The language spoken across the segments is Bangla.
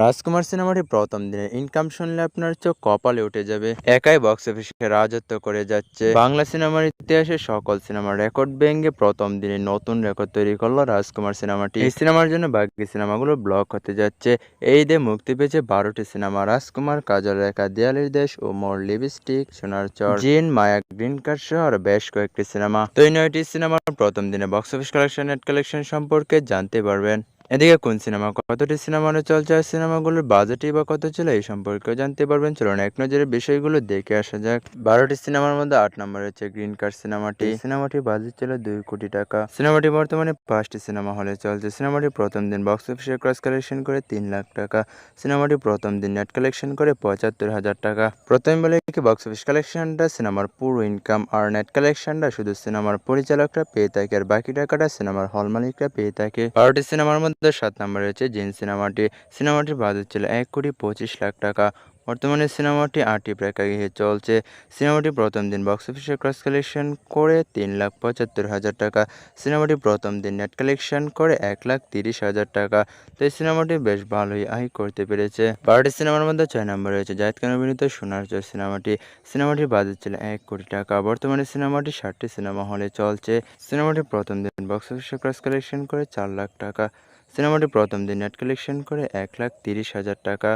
রাজকুমার সিনেমাটি প্রথম দিনে ইনকাম শুনলে আপনার চোখ কপালে উঠে যাবে। একাই বক্স অফিসে রাজত্ব করে যাচ্ছে। বাংলা সিনেমার ইতিহাসে সকল সিনেমার রেকর্ড ভেঙে প্রথম দিনে নতুন রেকর্ড তৈরি করলো রাজকুমার সিনেমাটি। এই সিনেমার জন্য বাকি সিনেমাগুলো ব্লক হতে যাচ্ছে। এই ঈদে মুক্তি পেয়েছে 12টি সিনেমা। রাজকুমার, কাজল রেখা, দেয়ালের দেশ ও মোর, লিপস্টিক, সোনার চর, জিন, মায়া, গ্রিন কার্ড সহ আরো বেশ কয়েকটি সিনেমা। তো এই 9টি সিনেমার প্রথম দিনে box office collection, net collection সম্পর্কে জানতে পারবেন। এদিকে কোন সিনেমা কতটি সিনেমা হলে চলছে আর সিনেমাগুলোর বাজেটই বা কত ছিল এই সম্পর্কেও জানতে পারবেন। চলুন এক নজরে বিষয়গুলো দেখে আসা যাক। 12টি সিনেমার মধ্যে 8 নম্বরে হচ্ছে গ্রিন কার্ড সিনেমাটি। সিনেমাটির বাজেট ছিল 2 কোটি টাকা। সিনেমাটি বর্তমানে 5টি সিনেমা হলে চলছে। সিনেমাটি প্রথম দিন বক্স অফিসে ক্রস কালেকশন করে 3 লাখ টাকা। সিনেমাটি প্রথম দিন নেট কালেকশন করে 75,000 টাকা। প্রথমে বলে কি বক্স অফিস কালেকশনটা সিনেমার পুরো ইনকাম, আর নেট কালেকশনটা শুধু সিনেমার পরিচালকরা পেয়ে থাকে আর বাকি টাকাটা সিনেমার হল মালিকরা পেয়ে থাকে। 12টি সিনেমার মধ্যে 7 নম্বরে রয়েছে জিন সিনেমাটি। সিনেমাটির বাজেট ছিল 1,25,00,000 টাকা। বর্তমানে সিনেমাটি 8টি প্রেক্ষাগৃহে চলছে। সিনেমাটি প্রথম দিন বক্স অফিসে ক্রস কালেকশন করে 3,75,000 টাকা। সিনেমাটি প্রথম দিন নেট কালেকশন করে 1,30,000 টাকা। তো এই সিনেমাটি বেশ ভালোই আয় করতে পেরেছে। 12টি সিনেমার মধ্যে 6 নম্বরে রয়েছে জাহিদ খান অভিনীত সোনার চর সিনেমাটি। সিনেমাটির বাজেট ছিল 1 কোটি টাকা। বর্তমানে সিনেমাটি 7টি সিনেমা হলে চলছে। সিনেমাটি প্রথম দিন বক্স অফিসে ক্রস কালেকশন করে 4 লাখ টাকা। সিনেমাটি প্রথম দিন নেট কালেকশন করে 1,30,000 টাকা।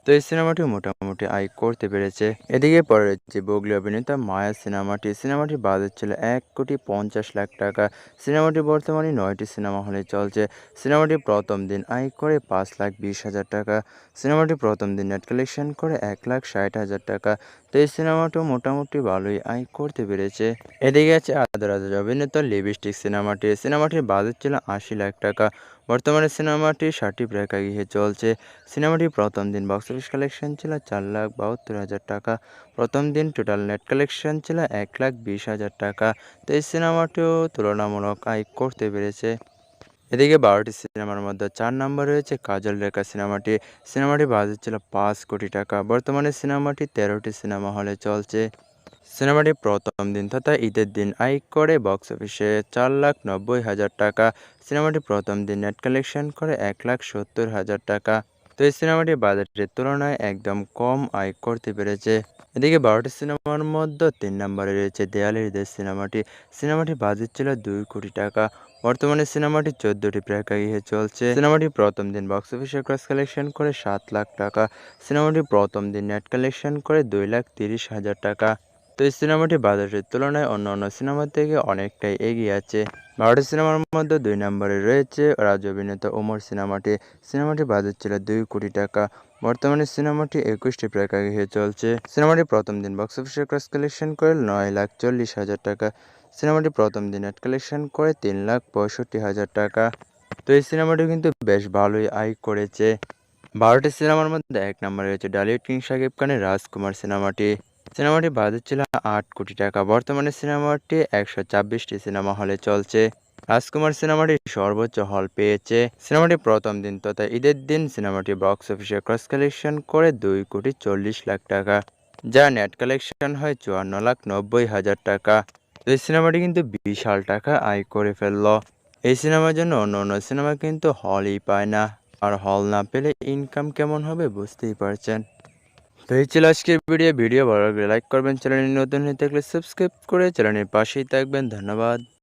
তো এই সিনেমাটি মোটামুটি আয় করতে পেরেছে। এদিকে পরে রয়েছে বুবলি অভিনীত মায়া সিনেমাটি। সিনেমাটির বাজেট ছিল 1,50,00,000 টাকা। সিনেমাটি বর্তমানে 9টি সিনেমা হলে চলছে। সিনেমাটি প্রথম দিন আয় করে 5,20,000 টাকা। সিনেমাটি প্রথম দিন নেট কালেকশন করে 1,60,000 টাকা। তো এই সিনেমাটিও মোটামুটি ভালোই আয় করতে পেরেছে। এদিকে আছে আদর আদর অভিনীত লিপস্টিক সিনেমাটি। সিনেমাটির বাজেট ছিল 80 লাখ টাকা। বর্তমানে সিনেমাটি 7টি প্রেক্ষাগৃহে চলছে। সিনেমাটি প্রথম দিন বক্স অফিস কালেকশন ছিল 4,72,000 টাকা। প্রথম দিন টোটাল নেট কালেকশন ছিল 1,20,000 টাকা। তো এই সিনেমাটিও তুলনামূলক আয় করতে পেরেছে। এদিকে 12টি সিনেমার মধ্যে 4 নম্বরে রয়েছে কাজল রেখা সিনেমাটি। সিনেমাটির বাজেট ছিল 5 কোটি টাকা। বর্তমানে সিনেমাটি 13টি সিনেমা হলে চলছে। সিনেমাটি প্রথম দিন তথা ঈদের দিন আয় করে বক্স অফিসে 4,90,000 টাকা। সিনেমাটি প্রথম দিন নেট কালেকশন করে 1,70,000 টাকা। তো এই সিনেমাটি বাজেটের তুলনায় একদম কম আয় করতে পেরেছে। এদিকে 12টি সিনেমার মধ্যে 3 নম্বরে রয়েছে দেয়ালের দেশ সিনেমাটি। সিনেমাটি বাজেট ছিল 2 কোটি টাকা। বর্তমানে সিনেমাটি 14টি প্রেক্ষাগৃহে চলছে। সিনেমাটি প্রথম দিন বক্স অফিসে ক্রস কালেকশন করে 7 লাখ টাকা। সিনেমাটি প্রথম দিন নেট কালেকশন করে 2,30,000 টাকা। তো এই সিনেমাটি বাজেটের তুলনায় অন্যান্য সিনেমা থেকে অনেকটাই এগিয়ে আছে। 12টি সিনেমার মধ্যে 2 নম্বরে রয়েছে রাজু অভিনীত ওমর সিনেমাটি। সিনেমাটির বাজেট ছিল 2 কোটি টাকা। বর্তমানে সিনেমাটি 21টি প্রেক্ষাগৃহে চলছে। সিনেমাটি প্রথম দিন বক্স অফিসে ক্রস কালেকশন করে 9,40,000 টাকা। সিনেমাটি প্রথম দিন নেট কালেকশন করে 3,65,000 টাকা। তো এই সিনেমাটি কিন্তু বেশ ভালোই আয় করেছে। 12টি সিনেমার মধ্যে 1 নম্বরে রয়েছে ডলিউড কিং শাকিব খানের রাজকুমার সিনেমাটি। সিনেমাটির বাজেট ছিল 8 কোটি টাকা। বর্তমানে সিনেমাটি 126টি সিনেমা হলে চলছে। রাজকুমার সিনেমাটি সর্বোচ্চ হল পেয়েছে। সিনেমাটি প্রথম দিন তথা ঈদের দিন সিনেমাটি বক্স অফিসে ক্রস কালেকশন করে 2,40,00,000 টাকা, যা নেট কালেকশন হয় 54,90,000 টাকা। তো এই সিনেমাটি কিন্তু বিশাল টাকা আয় করে ফেলল। এই সিনেমার জন্য অন্য অন্য সিনেমা কিন্তু হলই পায় না, আর হল না পেলে ইনকাম কেমন হবে বুঝতেই পারছেন। তো এই ছিল আজকের ভিডিও ভালো লাগলে লাইক করবেন, চ্যানেলে নতুন হয়ে থাকলে সাবস্ক্রাইব করে চ্যানেলের পাশেই থাকবেন। ধন্যবাদ।